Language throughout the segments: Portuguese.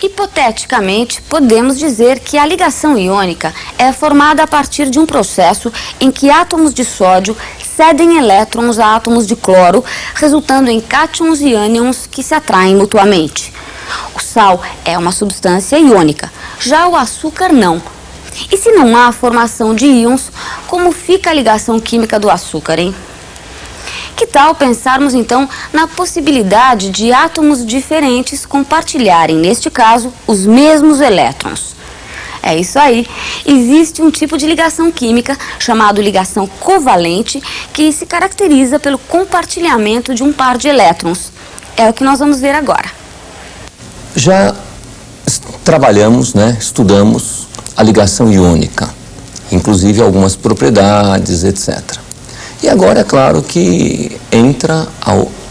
Hipoteticamente, podemos dizer que a ligação iônica é formada a partir de um processo em que átomos de sódio cedem elétrons a átomos de cloro, resultando em cátions e ânions que se atraem mutuamente. O sal é uma substância iônica, já o açúcar não. E se não há formação de íons, como fica a ligação química do açúcar, hein? Que tal pensarmos então na possibilidade de átomos diferentes compartilharem, neste caso, os mesmos elétrons? É isso aí. Existe um tipo de ligação química chamado ligação covalente que se caracteriza pelo compartilhamento de um par de elétrons. É o que nós vamos ver agora. Já trabalhamos, estudamos a ligação iônica, inclusive algumas propriedades, etc. E agora é claro que entra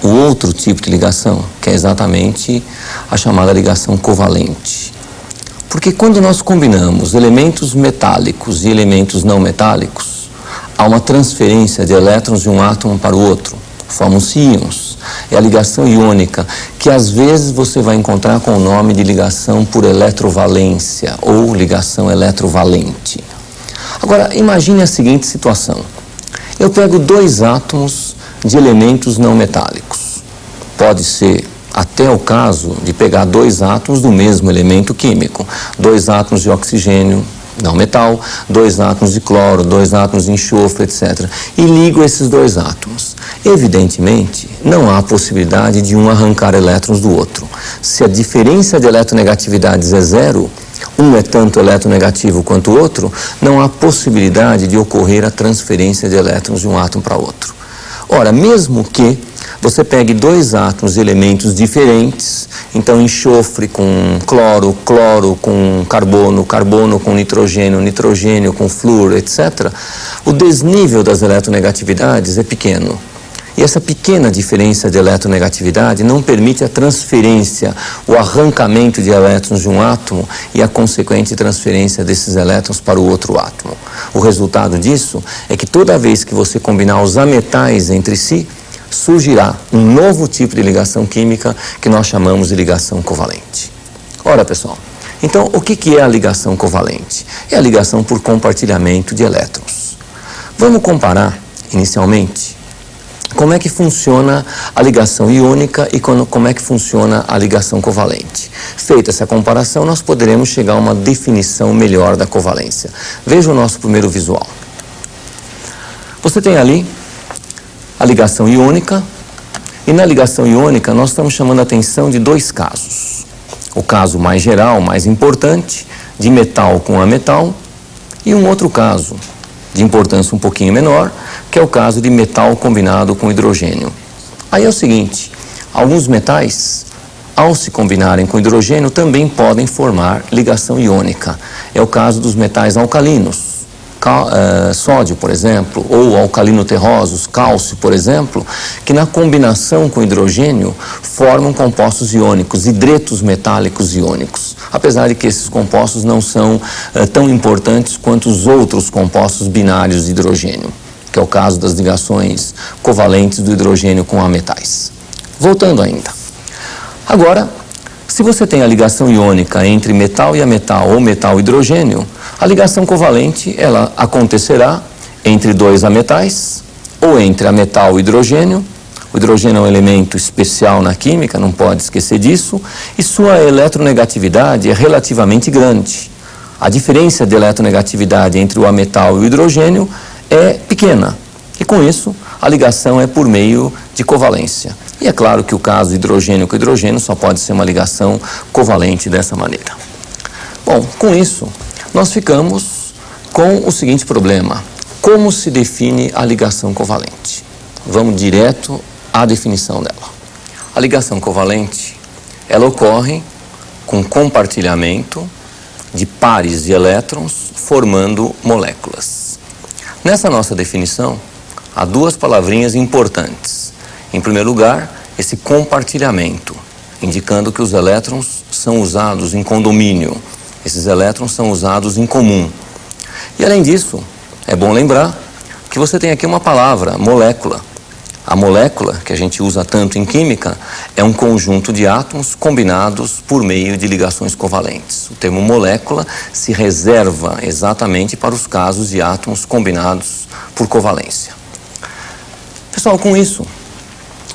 o outro tipo de ligação, que é exatamente a chamada ligação covalente. Porque quando nós combinamos elementos metálicos e elementos não metálicos, há uma transferência de elétrons de um átomo para o outro, formam-se íons. É a ligação iônica, que às vezes você vai encontrar com o nome de ligação por eletrovalência ou ligação eletrovalente. Agora, imagine a seguinte situação. Eu pego dois átomos de elementos não metálicos. Pode ser até o caso de pegar dois átomos do mesmo elemento químico. Dois átomos de oxigênio, não metal, dois átomos de cloro, dois átomos de enxofre, etc. E ligo esses dois átomos. Evidentemente, não há possibilidade de um arrancar elétrons do outro. Se a diferença de eletronegatividades é zero, um é tanto eletronegativo quanto o outro, não há possibilidade de ocorrer a transferência de elétrons de um átomo para outro. Ora, mesmo que você pegue dois átomos de elementos diferentes, então enxofre com cloro, cloro com carbono, carbono com nitrogênio, nitrogênio com flúor, etc., o desnível das eletronegatividades é pequeno. E essa pequena diferença de eletronegatividade não permite a transferência, o arrancamento de elétrons de um átomo e a consequente transferência desses elétrons para o outro átomo. O resultado disso é que toda vez que você combinar os ametais entre si, surgirá um novo tipo de ligação química que nós chamamos de ligação covalente. Ora, pessoal, então o que é a ligação covalente? É a ligação por compartilhamento de elétrons. Vamos comparar, inicialmente, como é que funciona a ligação iônica e como é que funciona a ligação covalente. Feita essa comparação, nós poderemos chegar a uma definição melhor da covalência. Veja o nosso primeiro visual. Você tem ali a ligação iônica, e na ligação iônica nós estamos chamando a atenção de dois casos. O caso mais geral, mais importante, de metal com ametal, e um outro caso de importância um pouquinho menor, que é o caso de metal combinado com hidrogênio. Aí é o seguinte, alguns metais, ao se combinarem com hidrogênio, também podem formar ligação iônica. É o caso dos metais alcalinos, sódio, por exemplo, ou alcalino-terrosos, cálcio, por exemplo, que na combinação com hidrogênio formam compostos iônicos, hidretos metálicos iônicos. Apesar de que esses compostos não são tão importantes quanto os outros compostos binários de hidrogênio, que é o caso das ligações covalentes do hidrogênio com ametais. Voltando ainda. Agora, se você tem a ligação iônica entre metal e ametal ou metal e hidrogênio, a ligação covalente ela acontecerá entre dois ametais ou entre ametal e hidrogênio. O hidrogênio é um elemento especial na química, não pode esquecer disso, e sua eletronegatividade é relativamente grande. A diferença de eletronegatividade entre o ametal e o hidrogênio é pequena, e com isso a ligação é por meio de covalência. E é claro que o caso hidrogênio com hidrogênio só pode ser uma ligação covalente dessa maneira. Bom, com isso nós ficamos com o seguinte problema: como se define a ligação covalente? Vamos direto à definição dela. A ligação covalente, ela ocorre com compartilhamento de pares de elétrons formando moléculas. Nessa nossa definição, há duas palavrinhas importantes. Em primeiro lugar, esse compartilhamento, indicando que os elétrons são usados em condomínio. Esses elétrons são usados em comum. E além disso, é bom lembrar que você tem aqui uma palavra, molécula. A molécula, que a gente usa tanto em química, é um conjunto de átomos combinados por meio de ligações covalentes. O termo molécula se reserva exatamente para os casos de átomos combinados por covalência. Pessoal, com isso,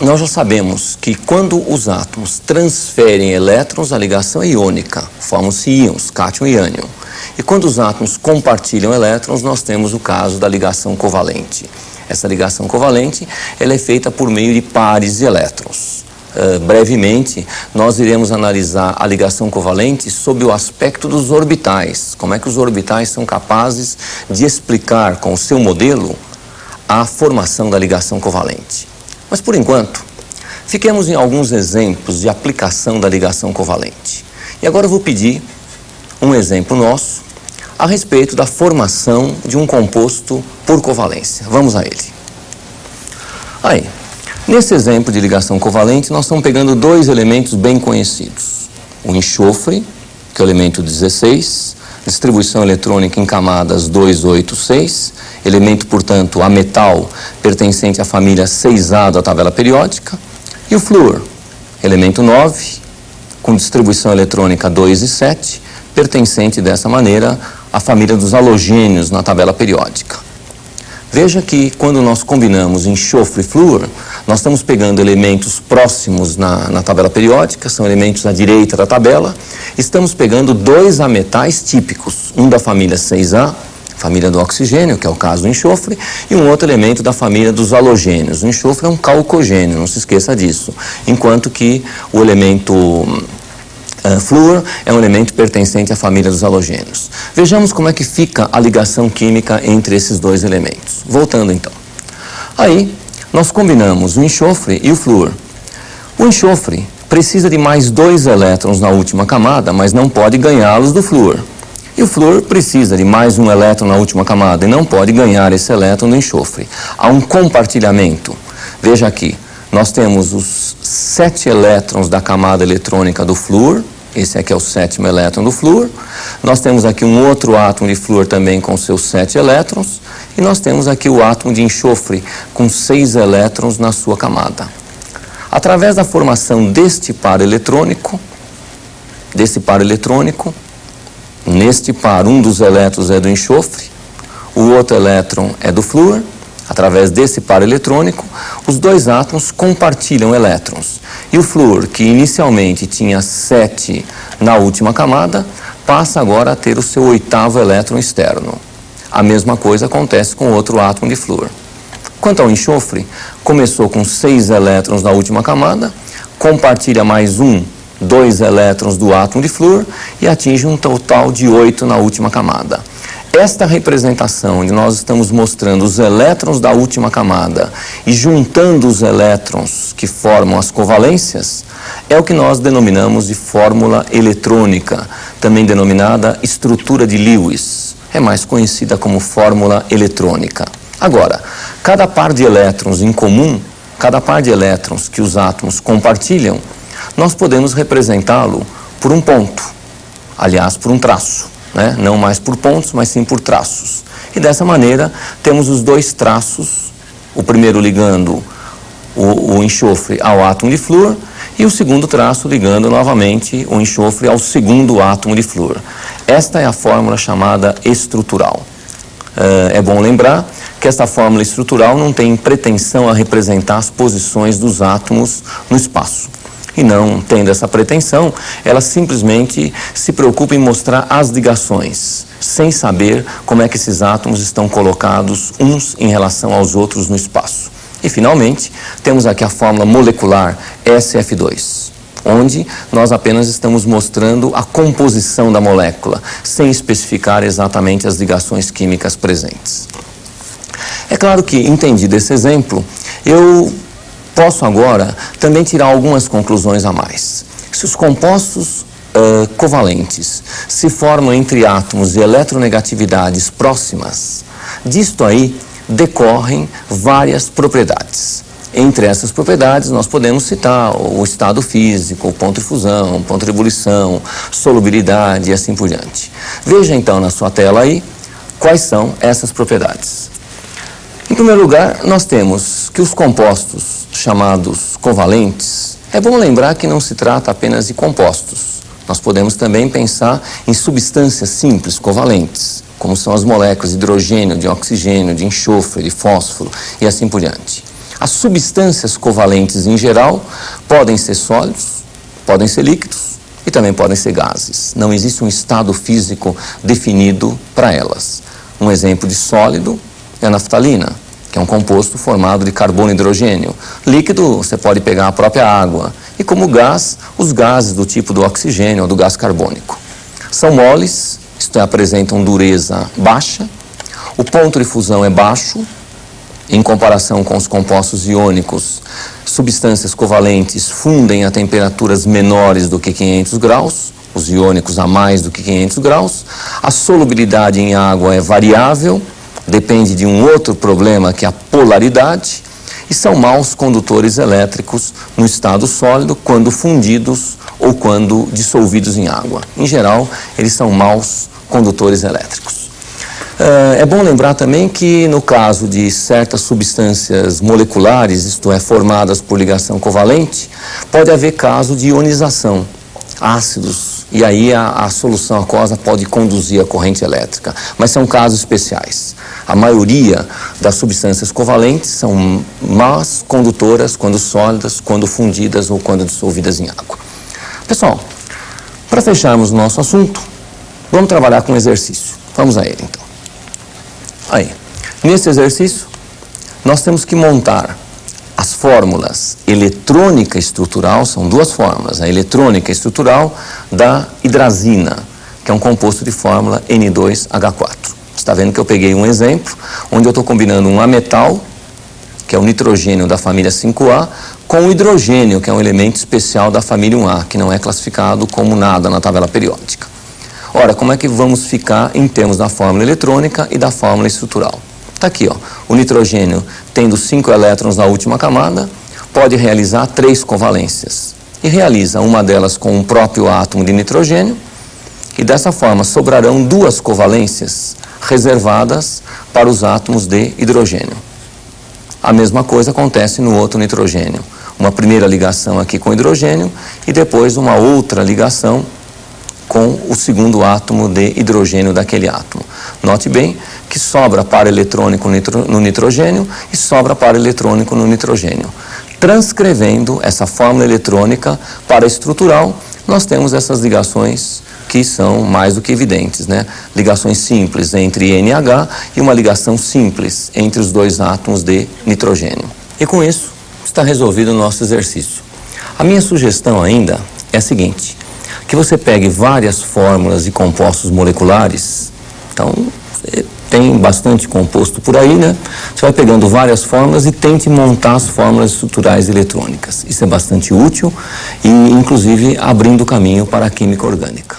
nós já sabemos que quando os átomos transferem elétrons, a ligação é iônica, formam-se íons, cátion e ânion. E quando os átomos compartilham elétrons, nós temos o caso da ligação covalente. Essa ligação covalente ela é feita por meio de pares de elétrons. Brevemente, nós iremos analisar a ligação covalente sob o aspecto dos orbitais. Como é que os orbitais são capazes de explicar com o seu modelo a formação da ligação covalente. Mas, por enquanto, fiquemos em alguns exemplos de aplicação da ligação covalente. E agora eu vou pedir um exemplo nosso a respeito da formação de um composto por covalência. Vamos a ele. Aí, nesse exemplo de ligação covalente, nós estamos pegando dois elementos bem conhecidos. O enxofre, que é o elemento 16, distribuição eletrônica em camadas 2, 8, 6, elemento, portanto, ametal, pertencente à família 6A da tabela periódica, e o flúor, elemento 9, com distribuição eletrônica 2 e 7, pertencente dessa maneira à família dos halogênios na tabela periódica. Veja que quando nós combinamos enxofre e flúor, nós estamos pegando elementos próximos na tabela periódica, são elementos à direita da tabela, estamos pegando dois ametais típicos, um da família 6A, família do oxigênio, que é o caso do enxofre, e um outro elemento da família dos halogênios. O enxofre é um calcogênio, não se esqueça disso, enquanto que o elemento flúor é um elemento pertencente à família dos halogênios. Vejamos como é que fica a ligação química entre esses dois elementos. Voltando então. Aí, nós combinamos o enxofre e o flúor. O enxofre precisa de mais 2 elétrons na última camada, mas não pode ganhá-los do flúor. E o flúor precisa de mais um elétron na última camada e não pode ganhar esse elétron do enxofre. Há um compartilhamento. Veja aqui. Nós temos os 7 elétrons da camada eletrônica do flúor, esse aqui é o 7º elétron do flúor. Nós temos aqui um outro átomo de flúor também com seus 7 elétrons, e nós temos aqui o átomo de enxofre com 6 elétrons na sua camada. Através da formação deste par eletrônico, neste par um dos elétrons é do enxofre, o outro elétron é do flúor. Através desse par eletrônico, os dois átomos compartilham elétrons. E o flúor, que inicialmente tinha 7 na última camada, passa agora a ter o seu 8º elétron externo. A mesma coisa acontece com outro átomo de flúor. Quanto ao enxofre, começou com 6 elétrons na última camada, compartilha mais 2 elétrons do átomo de flúor e atinge um total de 8 na última camada. Esta representação, onde nós estamos mostrando os elétrons da última camada e juntando os elétrons que formam as covalências, é o que nós denominamos de fórmula eletrônica, também denominada estrutura de Lewis. É mais conhecida como fórmula eletrônica. Agora, cada par de elétrons em comum, cada par de elétrons que os átomos compartilham, nós podemos representá-lo por um ponto, aliás, por um traço. Não mais por pontos, mas sim por traços. E dessa maneira, temos os dois traços, o primeiro ligando o enxofre ao átomo de flúor e o segundo traço ligando novamente o enxofre ao segundo átomo de flúor. Esta é a fórmula chamada estrutural. É bom lembrar que esta fórmula estrutural não tem pretensão a representar as posições dos átomos no espaço. E não tendo essa pretensão, ela simplesmente se preocupa em mostrar as ligações, sem saber como é que esses átomos estão colocados uns em relação aos outros no espaço. E, finalmente, temos aqui a fórmula molecular SF2, onde nós apenas estamos mostrando a composição da molécula, sem especificar exatamente as ligações químicas presentes. É claro que, entendido esse exemplo, eu posso agora também tirar algumas conclusões a mais. Se os compostos covalentes se formam entre átomos de eletronegatividades próximas, disto aí decorrem várias propriedades. Entre essas propriedades nós podemos citar o estado físico, o ponto de fusão, ponto de ebulição, solubilidade e assim por diante. Veja então na sua tela aí quais são essas propriedades. Em primeiro lugar, nós temos que que os compostos chamados covalentes, é bom lembrar que não se trata apenas de compostos. Nós podemos também pensar em substâncias simples covalentes, como são as moléculas de hidrogênio, de oxigênio, de enxofre, de fósforo e assim por diante. As substâncias covalentes em geral podem ser sólidos, podem ser líquidos e também podem ser gases. Não existe um estado físico definido para elas. Um exemplo de sólido é a naftalina, que é um composto formado de carbono e hidrogênio. Líquido, você pode pegar a própria água. E como gás, os gases do tipo do oxigênio ou do gás carbônico. São moles, isto é, apresentam dureza baixa. O ponto de fusão é baixo. Em comparação com os compostos iônicos, substâncias covalentes fundem a temperaturas menores do que 500 graus. Os iônicos a mais do que 500 graus. A solubilidade em água é variável. Depende de um outro problema que é a polaridade, e são maus condutores elétricos no estado sólido quando fundidos ou quando dissolvidos em água. Em geral, eles são maus condutores elétricos. É bom lembrar também que no caso de certas substâncias moleculares, isto é, formadas por ligação covalente, pode haver caso de ionização, ácidos, e aí a solução aquosa pode conduzir a corrente elétrica, mas são casos especiais. A maioria das substâncias covalentes são más condutoras quando sólidas, quando fundidas ou quando dissolvidas em água. Pessoal, para fecharmos o nosso assunto, vamos trabalhar com um exercício. Vamos a ele, então. Aí, nesse exercício, nós temos que montar as fórmulas eletrônica e estrutural, são duas fórmulas, a eletrônica e estrutural da hidrazina, que é um composto de fórmula N2H4. Você está vendo que eu peguei um exemplo, onde eu estou combinando um ametal, que é o nitrogênio da família 5A, com o hidrogênio, que é um elemento especial da família 1A, que não é classificado como nada na tabela periódica. Ora, como é que vamos ficar em termos da fórmula eletrônica e da fórmula estrutural? Está aqui, ó, o nitrogênio, tendo 5 elétrons na última camada, pode realizar 3 covalências. E realiza uma delas com o próprio átomo de nitrogênio, e dessa forma sobrarão 2 covalências reservadas para os átomos de hidrogênio. A mesma coisa acontece no outro nitrogênio. Uma primeira ligação aqui com hidrogênio e depois uma outra ligação com o segundo átomo de hidrogênio daquele átomo. Note bem que sobra par eletrônico no nitrogênio e sobra par eletrônico no nitrogênio. Transcrevendo essa fórmula eletrônica para a estrutural, nós temos essas ligações que são mais do que evidentes, né? Ligações simples entre NH e uma ligação simples entre os 2 átomos de nitrogênio. E com isso, está resolvido o nosso exercício. A minha sugestão ainda é a seguinte, que você pegue várias fórmulas de compostos moleculares, então tem bastante composto por aí, né? Você vai pegando várias fórmulas e tente montar as fórmulas estruturais eletrônicas. Isso é bastante útil e, inclusive, abrindo caminho para a química orgânica.